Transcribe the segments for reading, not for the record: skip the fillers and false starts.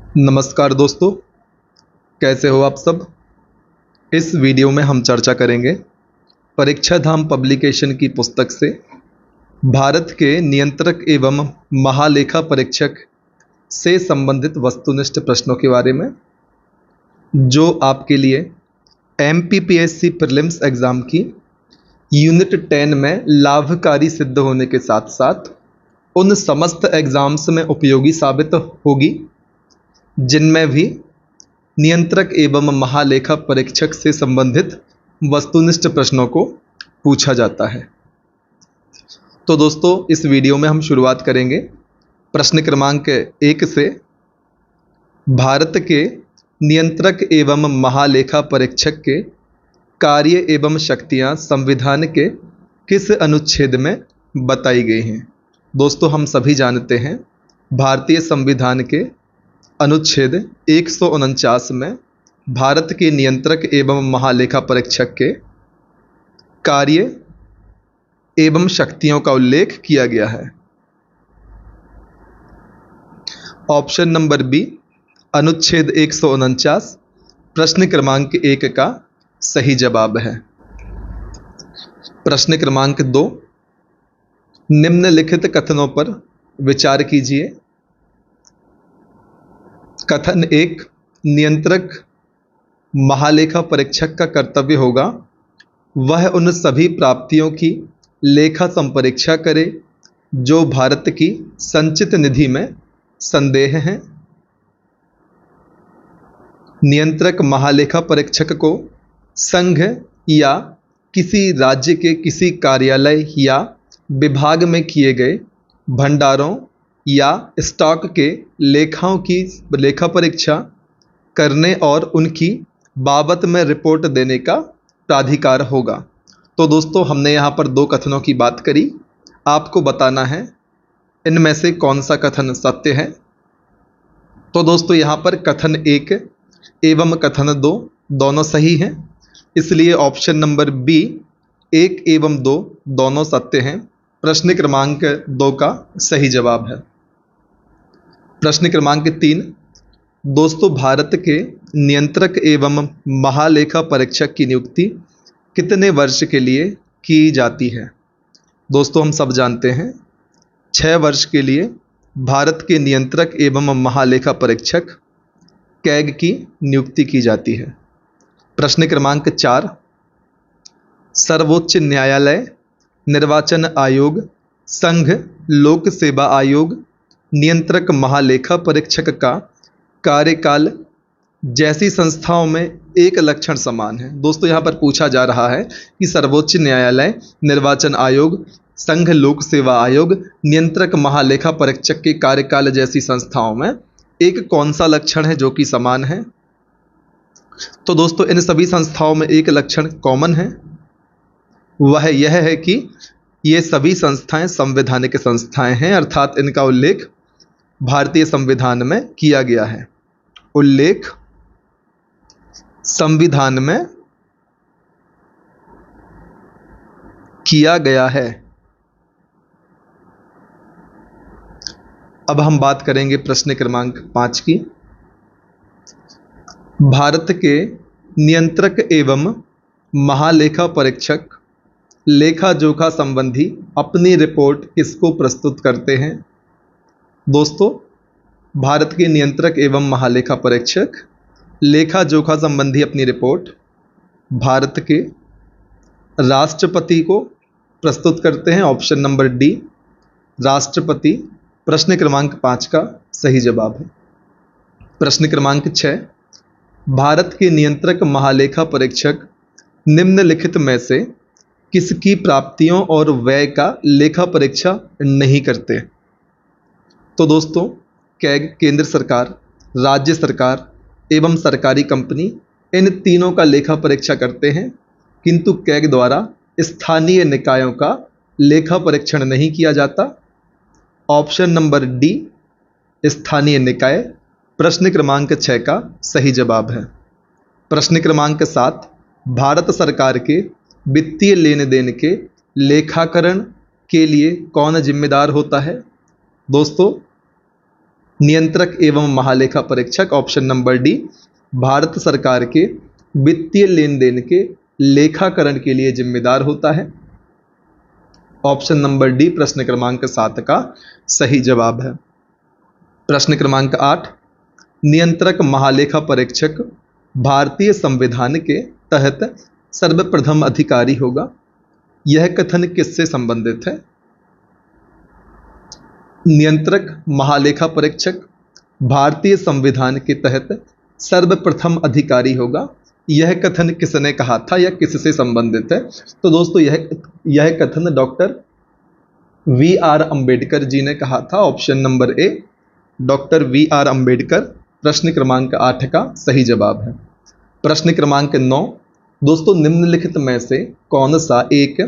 नमस्कार दोस्तों, कैसे हो आप सब। इस वीडियो में हम चर्चा करेंगे परीक्षा धाम पब्लिकेशन की पुस्तक से भारत के नियंत्रक एवं महालेखा परीक्षक से संबंधित वस्तुनिष्ठ प्रश्नों के बारे में, जो आपके लिए एमपीपीएससी प्रीलिम्स एग्ज़ाम की यूनिट 10 में लाभकारी सिद्ध होने के साथ साथ उन समस्त एग्ज़ाम्स में उपयोगी साबित होगी जिनमें भी नियंत्रक एवं महालेखा परीक्षक से संबंधित वस्तुनिष्ठ प्रश्नों को पूछा जाता है। तो दोस्तों, इस वीडियो में हम शुरुआत करेंगे प्रश्न क्रमांक 1 से। भारत के नियंत्रक एवं महालेखा परीक्षक के कार्य एवं शक्तियां संविधान के किस अनुच्छेद में बताई गई हैं। दोस्तों, हम सभी जानते हैं भारतीय संविधान के अनुच्छेद 149 में भारत के नियंत्रक एवं महालेखा परीक्षक के कार्य एवं शक्तियों का उल्लेख किया गया है। ऑप्शन नंबर बी, अनुच्छेद 149 प्रश्न क्रमांक 1 का सही जवाब है। प्रश्न क्रमांक 2, निम्नलिखित कथनों पर विचार कीजिए। कथन 1, नियंत्रक महालेखा परीक्षक का कर्तव्य होगा वह उन सभी प्राप्तियों की लेखा संपरीक्षा करे जो भारत की संचित निधि में संदेह हैं। नियंत्रक महालेखा परीक्षक को संघ या किसी राज्य के किसी कार्यालय या विभाग में किए गए भंडारों या स्टॉक के लेखाओं की लेखा परीक्षा करने और उनकी बाबत में रिपोर्ट देने का प्राधिकार होगा। तो दोस्तों, हमने यहाँ पर 2 कथनों की बात करी। आपको बताना है इनमें से कौन सा कथन सत्य है। तो दोस्तों, यहाँ पर कथन 1 एवं कथन 2 दोनों सही हैं, इसलिए ऑप्शन नंबर बी 1 एवं 2 दोनों सत्य हैं। प्रश्न क्रमांक 2 का सही जवाब है। प्रश्न क्रमांक 3, दोस्तों, भारत के नियंत्रक एवं महालेखा परीक्षक की नियुक्ति कितने वर्ष के लिए की जाती है। दोस्तों, हम सब जानते हैं 6 वर्ष के लिए भारत के नियंत्रक एवं महालेखा परीक्षक कैग की नियुक्ति की जाती है। प्रश्न क्रमांक 4, सर्वोच्च न्यायालय, निर्वाचन आयोग, संघ लोक सेवा आयोग, नियंत्रक महालेखा परीक्षक का कार्यकाल जैसी संस्थाओं में एक लक्षण समान है। दोस्तों, यहाँ पर पूछा जा रहा है कि सर्वोच्च न्यायालय, निर्वाचन आयोग, संघ लोक सेवा आयोग, नियंत्रक महालेखा परीक्षक के कार्यकाल जैसी संस्थाओं में एक कौन सा लक्षण है जो कि समान है। तो दोस्तों, इन सभी संस्थाओं में एक लक्षण कॉमन है, वह यह है कि ये सभी संस्थाएं संवैधानिक संस्थाएं हैं, अर्थात इनका उल्लेख भारतीय संविधान में किया गया है। उल्लेख संविधान में किया गया है। अब हम बात करेंगे प्रश्न क्रमांक 5 की। भारत के नियंत्रक एवं महालेखा परीक्षक लेखा जोखा संबंधी अपनी रिपोर्ट किसको प्रस्तुत करते हैं। दोस्तों, भारत के नियंत्रक एवं महालेखा परीक्षक लेखा जोखा संबंधी अपनी रिपोर्ट भारत के राष्ट्रपति को प्रस्तुत करते हैं। ऑप्शन नंबर डी, राष्ट्रपति प्रश्न क्रमांक 5 का सही जवाब है। प्रश्न क्रमांक 6, भारत के नियंत्रक महालेखा परीक्षक निम्नलिखित में से किसकी प्राप्तियों और व्यय का लेखा परीक्षा नहीं करते। तो दोस्तों, कैग केंद्र सरकार, राज्य सरकार एवं सरकारी कंपनी इन तीनों का लेखा परीक्षा करते हैं, किंतु कैग द्वारा स्थानीय निकायों का लेखा परीक्षण नहीं किया जाता। ऑप्शन नंबर डी, स्थानीय निकाय प्रश्न क्रमांक 6 का सही जवाब है। प्रश्न क्रमांक 7, भारत सरकार के वित्तीय लेन देन के लेखाकरण के लिए कौन जिम्मेदार होता है। दोस्तों, नियंत्रक एवं महालेखा परीक्षक ऑप्शन नंबर डी भारत सरकार के वित्तीय लेन देन के लेखाकरण के लिए जिम्मेदार होता है। ऑप्शन नंबर डी प्रश्न क्रमांक 7 का सही जवाब है। प्रश्न क्रमांक 8 नियंत्रक महालेखा परीक्षक भारतीय संविधान के तहत सर्वप्रथम अधिकारी होगा। यह कथन किससे संबंधित है? नियंत्रक महालेखा परीक्षक भारतीय संविधान के तहत सर्वप्रथम अधिकारी होगा, यह कथन किसने कहा था या किससे संबंधित है? तो दोस्तों यह कथन डॉक्टर वी.आर. अंबेडकर जी ने कहा था। Option number A doctor VR. Ambedkar प्रश्न क्रमांक 8 का सही जवाब है। प्रश्न क्रमांक 9 दोस्तों निम्नलिखित में से कौन सा एक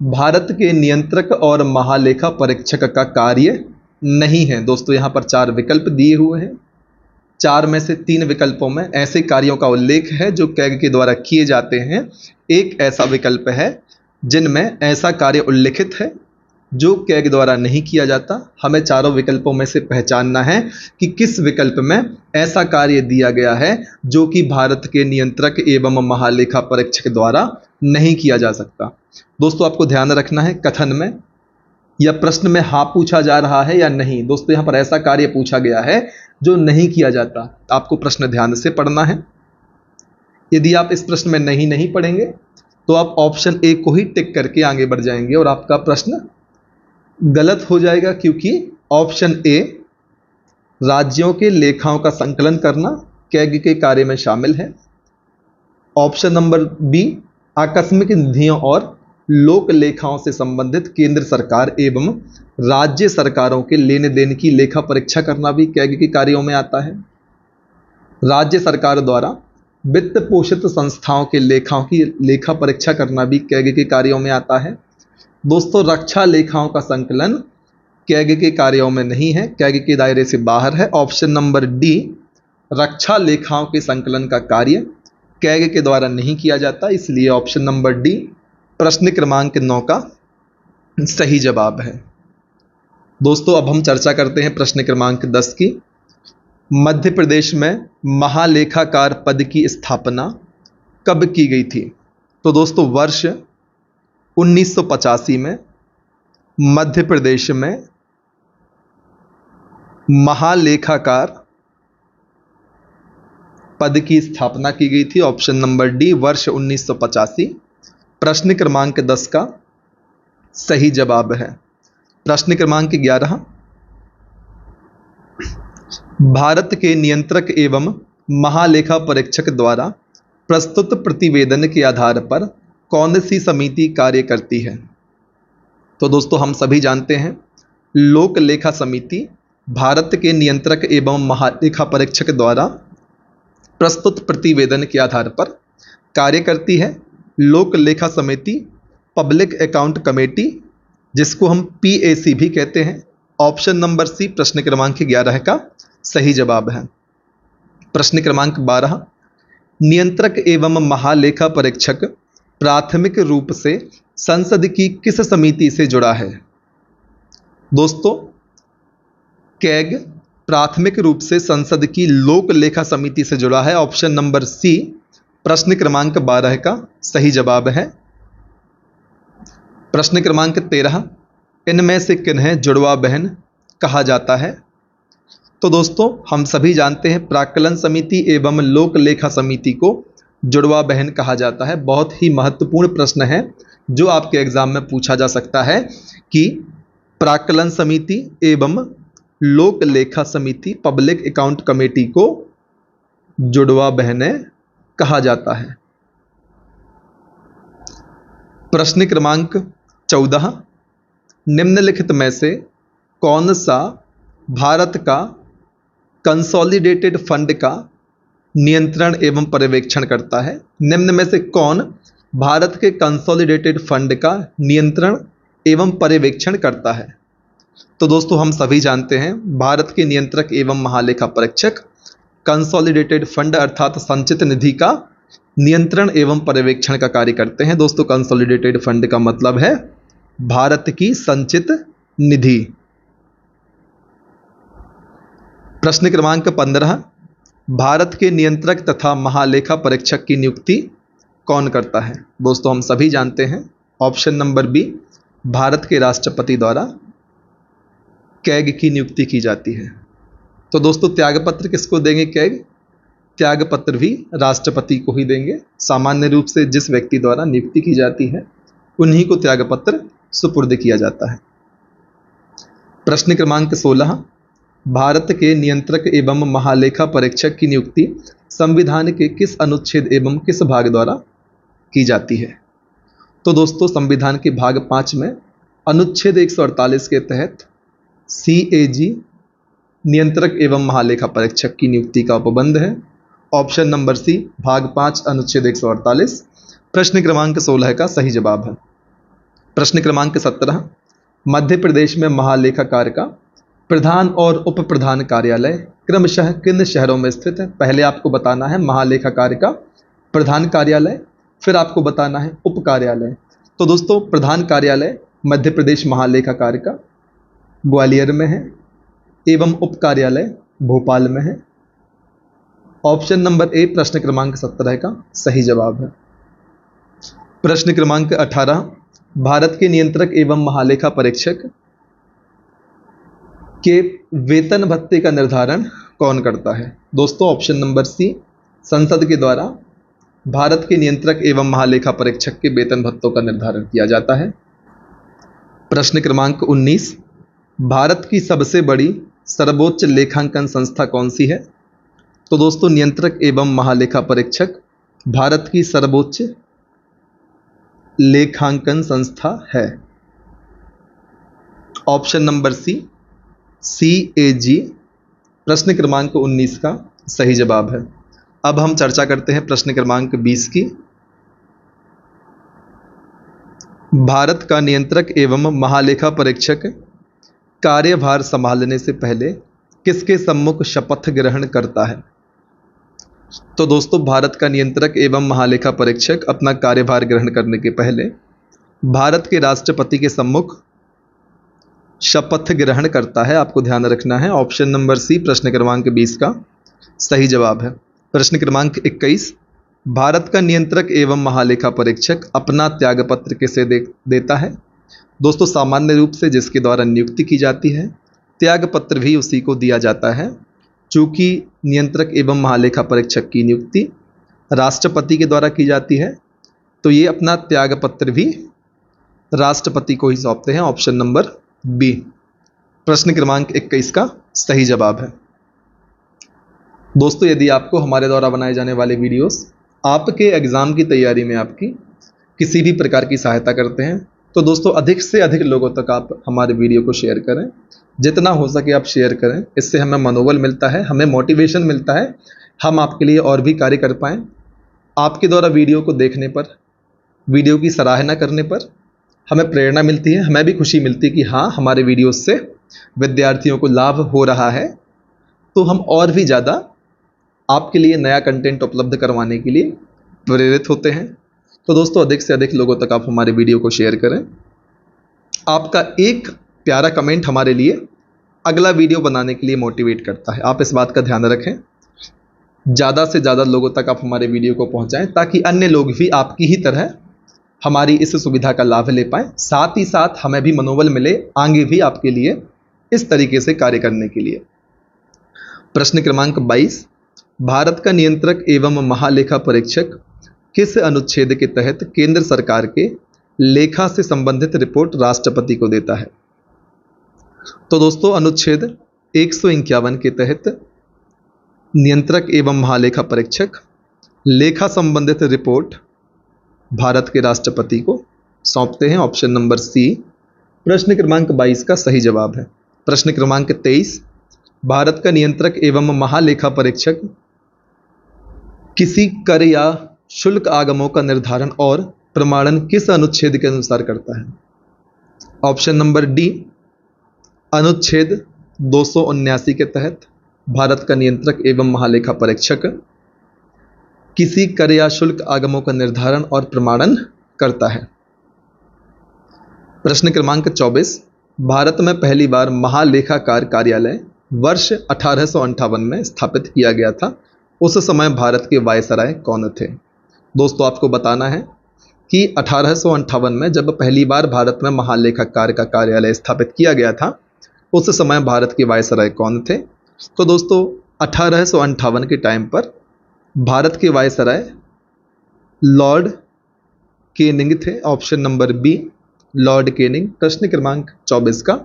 भारत के नियंत्रक और महालेखा परीक्षक का कार्य नहीं है? दोस्तों यहाँ पर 4 विकल्प दिए हुए हैं। 4 में से 3 विकल्पों में ऐसे कार्यों का उल्लेख है जो कैग के द्वारा किए जाते हैं। एक ऐसा विकल्प है जिनमें ऐसा कार्य उल्लिखित है जो कैग द्वारा नहीं किया जाता। हमें चारों विकल्पों में से पहचानना है कि किस विकल्प में ऐसा कार्य दिया गया है जो कि भारत के नियंत्रक एवं महालेखा परीक्षक द्वारा नहीं किया जा सकता। दोस्तों आपको ध्यान रखना है कथन में या प्रश्न में हाँ पूछा जा रहा है या नहीं। दोस्तों यहाँ पर ऐसा कार्य पूछा गया है जो नहीं किया जाता। आपको प्रश्न ध्यान से पढ़ना है। यदि आप इस प्रश्न में नहीं पढ़ेंगे तो आप ऑप्शन ए को ही टिक करके आगे बढ़ जाएंगे और आपका प्रश्न गलत हो जाएगा, क्योंकि ऑप्शन ए राज्यों के लेखाओं का संकलन करना कैग के कार्य में शामिल है। ऑप्शन नंबर बी आकस्मिक निधियों और लोक लेखाओं से संबंधित केंद्र सरकार एवं राज्य सरकारों के लेने देन की लेखा परीक्षा करना भी कैग के कार्यों में आता है। राज्य सरकार द्वारा वित्त पोषित संस्थाओं के लेखाओं की लेखा परीक्षा करना भी कैग के कार्यों में आता है। दोस्तों रक्षा लेखाओं का संकलन कैग के कार्यों में नहीं है, कैग के दायरे से बाहर है। ऑप्शन नंबर डी रक्षा लेखाओं के संकलन का कार्य कैग के द्वारा नहीं किया जाता, इसलिए ऑप्शन नंबर डी प्रश्न क्रमांक 9 का सही जवाब है। दोस्तों अब हम चर्चा करते हैं प्रश्न क्रमांक 10 की। मध्य प्रदेश में महालेखाकार पद की स्थापना कब की गई थी? तो दोस्तों वर्ष 1985 में मध्य प्रदेश में महालेखाकार पद की स्थापना की गई थी। ऑप्शन नंबर डी वर्ष 1985 प्रश्न क्रमांक 10 का सही जवाब है। प्रश्न क्रमांक 11 भारत के नियंत्रक एवं महालेखा परीक्षक द्वारा प्रस्तुत प्रतिवेदन के आधार पर कौन सी समिति कार्य करती है? तो दोस्तों हम सभी जानते हैं लोक लेखा समिति भारत के नियंत्रक एवं महालेखा परीक्षक द्वारा प्रस्तुत प्रतिवेदन के आधार पर कार्य करती है। लोक लेखा समिति पब्लिक अकाउंट कमेटी, जिसको हम PAC भी कहते हैं। ऑप्शन नंबर सी प्रश्न क्रमांक 11 का सही जवाब है। प्रश्न क्रमांक 12 नियंत्रक एवं महालेखा परीक्षक प्राथमिक रूप से संसद की किस समिति से जुड़ा है? दोस्तों कैग प्राथमिक रूप से संसद की लोक लेखा समिति से जुड़ा है। ऑप्शन नंबर सी प्रश्न क्रमांक 12 का सही जवाब है। प्रश्न क्रमांक 13 इनमें से किन्हें जुड़वा बहन कहा जाता है? तो दोस्तों हम सभी जानते हैं प्राक्कलन समिति एवं लोक लेखा समिति को जुड़वा बहन कहा जाता है। बहुत ही महत्वपूर्ण प्रश्न है जो आपके एग्जाम में पूछा जा सकता है कि प्राक्कलन समिति एवं लोक लेखा समिति पब्लिक अकाउंट कमेटी को जुड़वा बहनें कहा जाता है। प्रश्न क्रमांक 14 निम्नलिखित में से कौन सा भारत का कंसोलिडेटेड फंड का नियंत्रण एवं पर्यवेक्षण करता है? निम्न में से कौन भारत के कंसोलिडेटेड फंड का नियंत्रण एवं पर्यवेक्षण करता है? तो दोस्तों हम सभी जानते हैं भारत के नियंत्रक एवं महालेखा परीक्षक कंसोलिडेटेड फंड अर्थात संचित निधि का नियंत्रण एवं पर्यवेक्षण का कार्य करते हैं। दोस्तों कंसोलिडेटेड फंड का मतलब है भारत की संचित निधि। प्रश्न क्रमांक 15, भारत के नियंत्रक तथा महालेखा परीक्षक की नियुक्ति कौन करता है? दोस्तों हम सभी जानते हैं, ऑप्शन नंबर बी, भारत के राष्ट्रपति द्वारा कैग की नियुक्ति की जाती है। तो दोस्तों त्यागपत्र किसको देंगे? कैग त्यागपत्र भी राष्ट्रपति को ही देंगे। सामान्य रूप से जिस व्यक्ति द्वारा नियुक्ति की जाती है उन्हीं को त्यागपत्र सुपुर्द किया जाता है। प्रश्न क्रमांक 16, भारत के नियंत्रक एवं महालेखा परीक्षक की नियुक्ति संविधान के किस अनुच्छेद एवं किस भाग द्वारा की जाती है? तो दोस्तों संविधान के भाग 5 में अनुच्छेद 148 के तहत CAG नियंत्रक एवं महालेखा परीक्षक की नियुक्ति का उपबंध है। ऑप्शन नंबर सी, भाग 5 अनुच्छेद 148 प्रश्न क्रमांक 16 का सही जवाब है। प्रश्न क्रमांक 17, मध्य प्रदेश में महालेखाकार का प्रधान और उप प्रधान कार्यालय क्रमशः किन शहरों में स्थित है? पहले आपको बताना है महालेखाकार का प्रधान कार्यालय, फिर आपको बताना है उप कार्यालय। तो दोस्तों प्रधान कार्यालय मध्य प्रदेश महालेखाकार का ग्वालियर में है एवं उप कार्यालय भोपाल में है। ऑप्शन नंबर ए प्रश्न क्रमांक 17 का सही जवाब है। प्रश्न क्रमांक 18, भारत के नियंत्रक एवं महालेखा परीक्षक के वेतन भत्ते का निर्धारण कौन करता है? दोस्तों ऑप्शन नंबर सी, संसद के द्वारा भारत के नियंत्रक एवं महालेखा परीक्षक के वेतन भत्तों का निर्धारण किया जाता है। प्रश्न क्रमांक 19, भारत की सबसे बड़ी सर्वोच्च लेखांकन संस्था कौन सी है? तो दोस्तों नियंत्रक एवं महालेखा परीक्षक भारत की सर्वोच्च लेखांकन संस्था है। ऑप्शन नंबर सी, CAG प्रश्न क्रमांक 19 का सही जवाब है। अब हम चर्चा करते हैं प्रश्न क्रमांक 20 की। भारत का नियंत्रक एवं महालेखा परीक्षक कार्यभार संभालने से पहले किसके सम्मुख शपथ ग्रहण करता है? तो दोस्तों भारत का नियंत्रक एवं महालेखा परीक्षक अपना कार्यभार ग्रहण करने के पहले भारत के राष्ट्रपति के सम्मुख शपथ ग्रहण करता है। आपको ध्यान रखना है। ऑप्शन नंबर सी प्रश्न क्रमांक 20 का सही जवाब है। प्रश्न क्रमांक 21, भारत का नियंत्रक एवं महालेखा परीक्षक अपना त्यागपत्र किसे देता है? दोस्तों सामान्य रूप से जिसके द्वारा नियुक्ति की जाती है त्यागपत्र भी उसी को दिया जाता है। चूंकि नियंत्रक एवं महालेखा परीक्षक की नियुक्ति राष्ट्रपति के द्वारा की जाती है तो ये अपना त्यागपत्र भी राष्ट्रपति को ही सौंपते हैं। ऑप्शन नंबर बी प्रश्न क्रमांक 21 का सही जवाब है। दोस्तों यदि आपको हमारे द्वारा बनाए जाने वाले वीडियोस आपके एग्जाम की तैयारी में आपकी किसी भी प्रकार की सहायता करते हैं तो दोस्तों अधिक से अधिक लोगों तक आप हमारे वीडियो को शेयर करें। जितना हो सके आप शेयर करें, इससे हमें मनोबल मिलता है, हमें मोटिवेशन मिलता है, हम आपके लिए और भी कार्य कर पाएँ। आपके द्वारा वीडियो को देखने पर, वीडियो की सराहना करने पर हमें प्रेरणा मिलती है, हमें भी खुशी मिलती है कि हाँ हमारे वीडियो से विद्यार्थियों को लाभ हो रहा है। तो हम और भी ज़्यादा आपके लिए नया कंटेंट उपलब्ध करवाने के लिए प्रेरित होते हैं। तो दोस्तों अधिक से अधिक लोगों तक आप हमारे वीडियो को शेयर करें। आपका एक प्यारा कमेंट हमारे लिए अगला वीडियो बनाने के लिए मोटिवेट करता है। आप इस बात का ध्यान रखें, ज़्यादा से ज़्यादा लोगों तक आप हमारे वीडियो को पहुंचाएं ताकि अन्य लोग भी आपकी ही तरह हमारी इस सुविधा का लाभ ले पाएं। साथ ही साथ हमें भी मनोबल मिले आगे भी आपके लिए इस तरीके से कार्य करने के लिए। प्रश्न क्रमांक 22, भारत का नियंत्रक एवं महालेखा परीक्षक किस अनुच्छेद के तहत केंद्र सरकार के लेखा से संबंधित रिपोर्ट राष्ट्रपति को देता है? तो दोस्तों अनुच्छेद 151 के तहत नियंत्रक एवं महालेखा परीक्षक लेखा संबंधित रिपोर्ट भारत के राष्ट्रपति को सौंपते हैं। ऑप्शन नंबर सी प्रश्न क्रमांक 22 का सही जवाब है। प्रश्न क्रमांक 23, भारत का नियंत्रक एवं महालेखा परीक्षक किसी कर या शुल्क आगमों का निर्धारण और प्रमाणन किस अनुच्छेद के अनुसार करता है? ऑप्शन नंबर डी अनुच्छेद 279 के तहत भारत का नियंत्रक एवं महालेखा परीक्षक किसी कर या शुल्क आगमों का निर्धारण और प्रमाणन करता है। प्रश्न क्रमांक 24, भारत में पहली बार महालेखाकार कार्यालय वर्ष 1858 में स्थापित किया गया था। उस समय भारत के वायसराय कौन थे? दोस्तों आपको बताना है कि 1858 में जब पहली बार भारत में महालेखाकार का कार्यालय स्थापित किया गया था, उस समय भारत के वायसराय कौन थे? तो दोस्तों 1858 के टाइम पर भारत के वायसराय लॉर्ड केनिंग थे। Option number B Lord Canning प्रश्न क्रमांक 24 का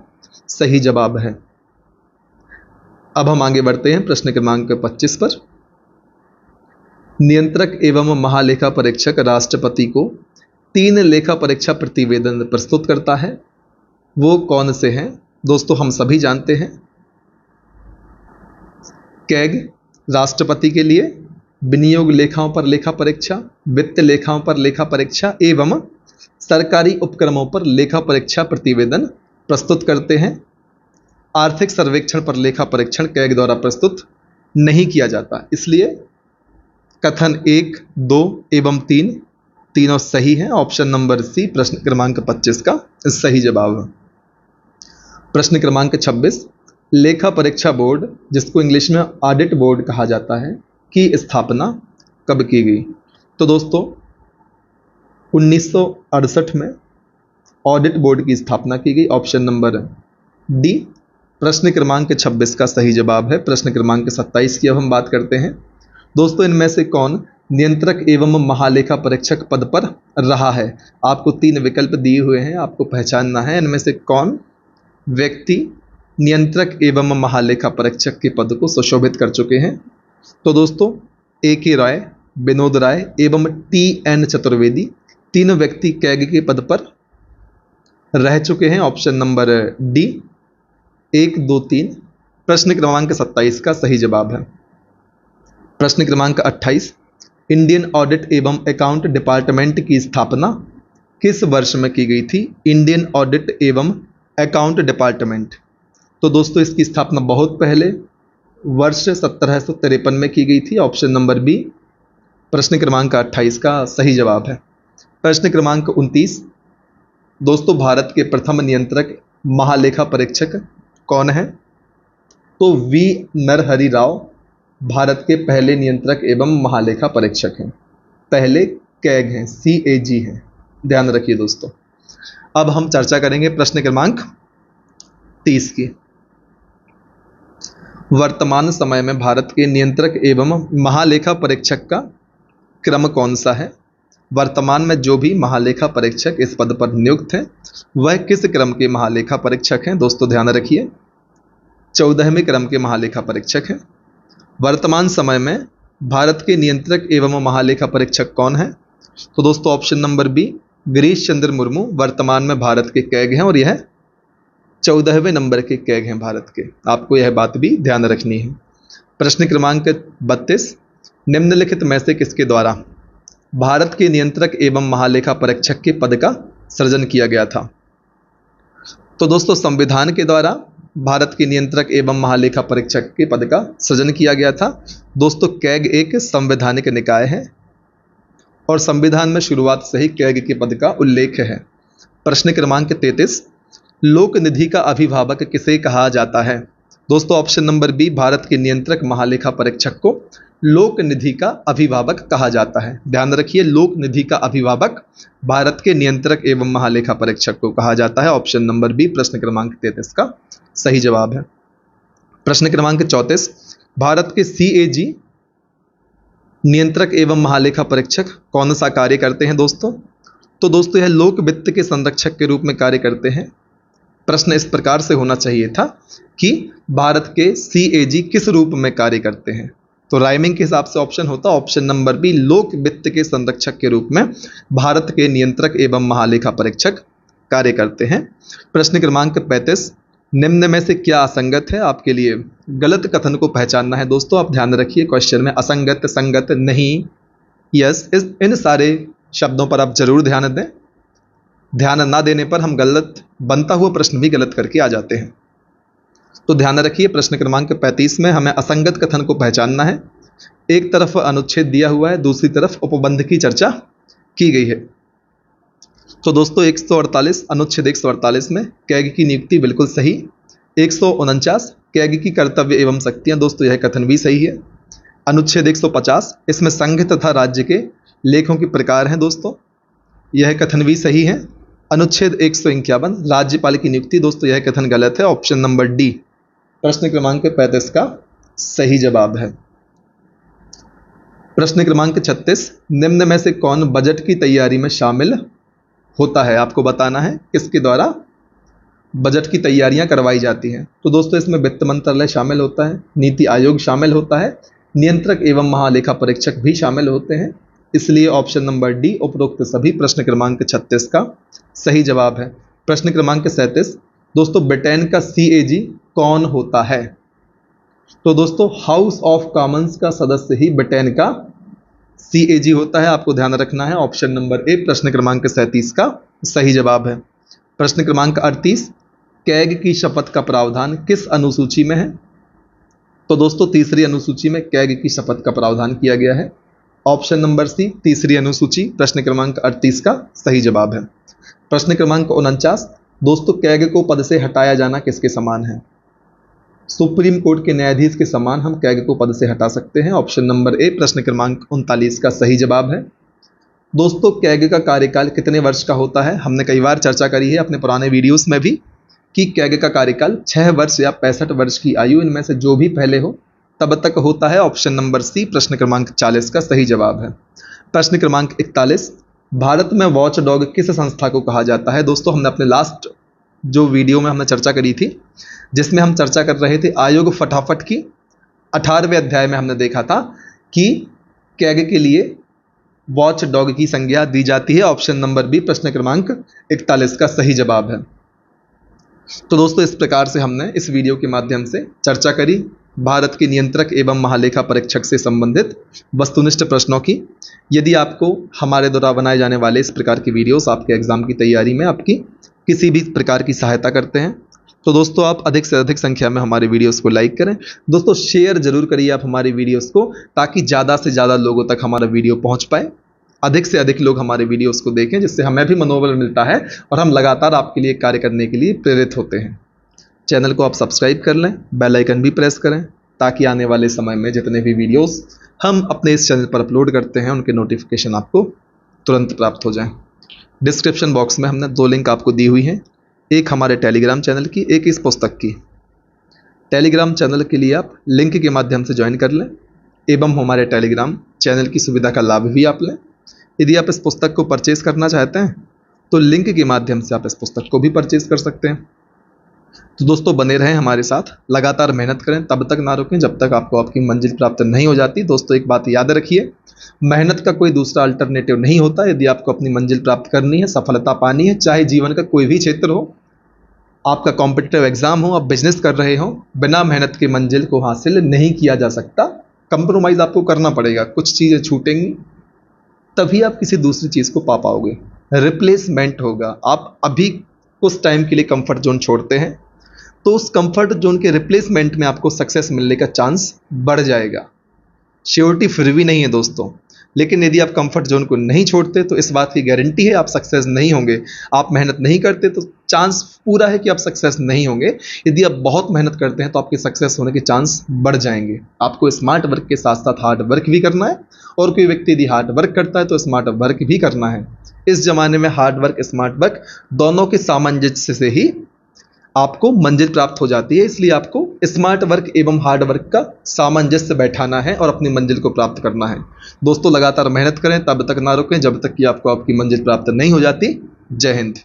सही जवाब है। अब हम आगे बढ़ते हैं प्रश्न क्रमांक 25 पर। नियंत्रक एवं महालेखा परीक्षक राष्ट्रपति को 3 लेखा परीक्षा प्रतिवेदन प्रस्तुत करता है, वो कौन से हैं? दोस्तों हम सभी जानते हैं, कैग राष्ट्रपति के लिए विनियोग लेखाओं पर लेखा परीक्षा, वित्त लेखाओं पर लेखा परीक्षा एवं सरकारी उपक्रमों पर लेखा परीक्षा प्रतिवेदन प्रस्तुत करते हैं। आर्थिक सर्वेक्षण पर लेखा परीक्षण कैग द्वारा प्रस्तुत नहीं किया जाता, इसलिए कथन 1, 2 एवं 3 तीनों सही हैं। ऑप्शन नंबर सी प्रश्न क्रमांक 25 का सही जवाब है। प्रश्न क्रमांक 26, लेखा परीक्षा बोर्ड जिसको इंग्लिश में ऑडिट बोर्ड कहा जाता है की स्थापना कब की गई? तो दोस्तों 1968 में ऑडिट बोर्ड की स्थापना की गई। ऑप्शन नंबर डी प्रश्न क्रमांक 26 का सही जवाब है। प्रश्न क्रमांक 27 की अब हम बात करते हैं। दोस्तों इनमें से कौन नियंत्रक एवं महालेखा परीक्षक पद पर रहा है? आपको 3 विकल्प दिए हुए हैं, आपको पहचानना है इनमें से कौन व्यक्ति नियंत्रक एवं महालेखा परीक्षक के पद को सुशोभित कर चुके हैं। तो दोस्तों A.K. राय, विनोद राय एवं T.N. चतुर्वेदी तीनों व्यक्ति कैग के पद पर रह चुके हैं। ऑप्शन नंबर डी 1, 2, 3 प्रश्न क्रमांक 27 का सही जवाब है। प्रश्न क्रमांक 28, इंडियन ऑडिट एवं अकाउंट डिपार्टमेंट की स्थापना किस वर्ष में की गई थी? इंडियन ऑडिट एवं अकाउंट डिपार्टमेंट, तो दोस्तों इसकी स्थापना बहुत पहले वर्ष 1753 में की गई थी। ऑप्शन नंबर बी प्रश्न क्रमांक 28 का सही जवाब है। प्रश्न क्रमांक 29, दोस्तों भारत के प्रथम नियंत्रक महालेखा परीक्षक कौन है? तो वी नरहरि राव भारत के पहले नियंत्रक एवं महालेखा परीक्षक हैं। पहले कैग हैं, CAG हैं, ध्यान रखिए दोस्तों। अब हम चर्चा करेंगे प्रश्न क्रमांक 30 की। वर्तमान समय में भारत के नियंत्रक एवं महालेखा परीक्षक का क्रम कौन सा है? वर्तमान में जो भी महालेखा परीक्षक इस पद पर नियुक्त हैं वह किस क्रम के महालेखा परीक्षक हैं? दोस्तों ध्यान रखिए 14वें क्रम के महालेखा परीक्षक हैं। वर्तमान समय में भारत के नियंत्रक एवं महालेखा परीक्षक कौन है? तो दोस्तों option number B Girish Chandra Murmu वर्तमान में भारत के कैग हैं और यह 14वें नंबर के कैग हैं भारत के। आपको यह बात भी ध्यान रखनी है। प्रश्न क्रमांक 32, निम्नलिखित में से किसके द्वारा भारत के नियंत्रक एवं महालेखा परीक्षक के पद का सृजन किया गया था? तो दोस्तों संविधान के द्वारा भारत के नियंत्रक एवं महालेखा परीक्षक के पद का सृजन किया गया था। दोस्तों कैग एक संवैधानिक निकाय है और संविधान में शुरुआत से ही कैग के पद का उल्लेख है। प्रश्न क्रमांक 33, लोक निधि का अभिभावक किसे कहा जाता है? दोस्तों ऑप्शन नंबर बी भारत के नियंत्रक महालेखा परीक्षक को लोक निधि का अभिभावक कहा जाता है। ध्यान रखिए लोक निधि का अभिभावक भारत के नियंत्रक एवं महालेखा परीक्षक को कहा जाता है। ऑप्शन नंबर बी प्रश्न क्रमांक 33 का सही जवाब है। प्रश्न क्रमांक 34, भारत के CAG नियंत्रक एवं महालेखा परीक्षक कौन सा कार्य करते हैं दोस्तों? तो दोस्तों यह लोक वित्त के संरक्षक के रूप में कार्य करते हैं। प्रश्न इस प्रकार से होना चाहिए था कि भारत के CAG किस रूप में कार्य करते हैं, तो राइमिंग के हिसाब से ऑप्शन होता ऑप्शन नंबर बी लोक वित्त के संरक्षक के रूप में भारत के नियंत्रक एवं महालेखा परीक्षक कार्य करते हैं। प्रश्न क्रमांक 35, निम्न में से क्या असंगत है? आपके लिए गलत कथन को पहचानना है दोस्तों। आप ध्यान रखिए क्वेश्चन में असंगत, संगत, नहीं, यस इन सारे शब्दों पर आप जरूर ध्यान दें। ध्यान ना देने पर हम गलत बनता हुआ प्रश्न भी गलत करके आ जाते हैं। तो ध्यान रखिए प्रश्न क्रमांक 35 में हमें असंगत कथन को पहचानना है। एक तरफ अनुच्छेद दिया हुआ है, दूसरी तरफ उपबंध की चर्चा की गई है। तो दोस्तों 148 अनुच्छेद 148 में कैग की नियुक्ति बिल्कुल सही 149 कैग की कर्तव्य एवं शक्तियां, दोस्तों यह कथन भी सही है। अनुच्छेद 150 इसमें संघ तथा राज्य के लेखों के प्रकार हैं, दोस्तों यह कथन भी सही है। अनुच्छेद 151 राज्यपाल की नियुक्ति, दोस्तों यह कथन गलत है, ऑप्शन नंबर डी प्रश्न क्रमांक 35 का सही जवाब है। प्रश्न क्रमांक 36 निम्न में से कौन बजट की तैयारी में शामिल होता है? आपको बताना है किसके द्वारा बजट की तैयारियां करवाई जाती हैं। तो दोस्तों इसमें वित्त मंत्रालय शामिल होता है, नीति आयोग शामिल होता है, नियंत्रक एवं महालेखा परीक्षक भी शामिल होते हैं। इसलिए ऑप्शन नंबर डी उपरोक्त सभी प्रश्न क्रमांक 36 का सही जवाब है। प्रश्न क्रमांक 37 दोस्तों ब्रिटेन का सीएजी कौन होता है? तो दोस्तों हाउस ऑफ कॉमन्स का सदस्य ही ब्रिटेन का सीएजी होता है, आपको ध्यान रखना है। ऑप्शन नंबर ए प्रश्न क्रमांक 37 का सही जवाब है। प्रश्न क्रमांक 38 कैग की शपथ का प्रावधान किस अनुसूची में है? तो दोस्तों तीसरी अनुसूची में कैग की शपथ का प्रावधान किया गया है। ऑप्शन नंबर सी तीसरी अनुसूची प्रश्न क्रमांक 38 का सही जवाब है। प्रश्न क्रमांक 49 दोस्तों कैग को पद से हटाया जाना किसके समान है? सुप्रीम कोर्ट के न्यायाधीश के समान हम कैग को पद से हटा सकते हैं। ऑप्शन नंबर ए प्रश्न क्रमांक 39 का सही जवाब है। दोस्तों कैग का कार्यकाल कितने वर्ष का होता है? हमने कई बार चर्चा करी है अपने पुराने वीडियोस में भी कि कैग का कार्यकाल 6 वर्ष या 65 वर्ष की आयु इनमें से जो भी पहले हो तब तक होता है। ऑप्शन नंबर सी प्रश्न क्रमांक 40 का सही जवाब है। प्रश्न क्रमांक 41 भारत में वॉच डॉग किस संस्था को कहा जाता है? दोस्तों हमने अपने लास्ट जो वीडियो में हमने चर्चा करी थी जिसमें हम चर्चा कर रहे थे आयोग फटाफट की 18वें अध्याय में हमने देखा था कि कैग के लिए वॉच डॉग की संज्ञा दी जाती है। ऑप्शन नंबर बी प्रश्न क्रमांक 41 का सही जवाब है। तो दोस्तों इस प्रकार से हमने इस वीडियो के माध्यम से चर्चा करी भारत के नियंत्रक एवं महालेखा परीक्षक से संबंधित वस्तुनिष्ठ प्रश्नों की। यदि आपको हमारे द्वारा बनाए जाने वाले इस प्रकार की वीडियोस आपके एग्जाम की तैयारी में आपकी किसी भी प्रकार की सहायता करते हैं तो दोस्तों आप अधिक से अधिक संख्या में हमारे वीडियोस को लाइक करें। दोस्तों शेयर जरूर करिए आप हमारे वीडियोस को ताकि ज़्यादा से ज़्यादा लोगों तक हमारा वीडियो पहुंच पाए, अधिक से अधिक लोग हमारे वीडियोस को देखें जिससे हमें भी मनोबल मिलता है और हम लगातार आपके लिए कार्य करने के लिए प्रेरित होते हैं। चैनल को आप सब्सक्राइब कर लें, बेल आइकन भी प्रेस करें ताकि आने वाले समय में जितने भी वीडियोस हम अपने इस चैनल पर अपलोड करते हैं उनके नोटिफिकेशन आपको तुरंत प्राप्त हो जाएं। डिस्क्रिप्शन बॉक्स में हमने 2 लिंक आपको दी हुई हैं, एक हमारे टेलीग्राम चैनल की, एक इस पुस्तक की। टेलीग्राम चैनल के लिए आप लिंक के माध्यम से ज्वाइन कर लें एवं हमारे टेलीग्राम चैनल की सुविधा का लाभ भी आप लें। यदि आप इस पुस्तक को परचेज करना चाहते हैं तो लिंक के माध्यम से आप इस पुस्तक को भी परचेज कर सकते हैं। तो दोस्तों बने रहें हमारे साथ, लगातार मेहनत करें, तब तक ना रुकें जब तक आपको आपकी मंजिल प्राप्त नहीं हो जाती। दोस्तों एक बात याद रखिए, मेहनत का कोई दूसरा अल्टरनेटिव नहीं होता। यदि आपको अपनी मंजिल प्राप्त करनी है, सफलता पानी है, चाहे जीवन का कोई भी क्षेत्र हो, आपका कॉम्पिटिटिव एग्जाम हो, आप बिजनेस कर रहे हो, बिना मेहनत के मंजिल को हासिल नहीं किया जा सकता। कंप्रोमाइज आपको करना पड़ेगा, कुछ चीज़ें छूटेंगी तभी आप किसी दूसरी चीज़ को पा पाओगे। रिप्लेसमेंट होगा। आप अभी कुछ टाइम के लिए कंफर्ट जोन छोड़ते हैं तो उस कंफर्ट जोन के रिप्लेसमेंट में आपको सक्सेस मिलने का चांस बढ़ जाएगा। श्योरिटी फिर भी नहीं है दोस्तों, लेकिन यदि आप कंफर्ट जोन को नहीं छोड़ते तो इस बात की गारंटी है आप सक्सेस नहीं होंगे। आप मेहनत नहीं करते तो चांस पूरा है कि आप सक्सेस नहीं होंगे। यदि आप बहुत मेहनत करते हैं तो आपके सक्सेस होने के चांस बढ़ जाएंगे। आपको स्मार्ट वर्क के साथ साथ हार्ड वर्क भी करना है और कोई व्यक्ति यदि हार्ड वर्क करता है तो स्मार्ट वर्क भी करना है। इस जमाने में हार्ड वर्क स्मार्ट वर्क दोनों के सामंजस्य से ही आपको मंजिल प्राप्त हो जाती है। इसलिए आपको स्मार्ट वर्क एवं हार्ड वर्क का सामंजस्य बैठाना है और अपनी मंजिल को प्राप्त करना है। दोस्तों लगातार मेहनत करें, तब तक ना रुकें जब तक कि आपको आपकी मंजिल प्राप्त नहीं हो जाती। जय हिंद।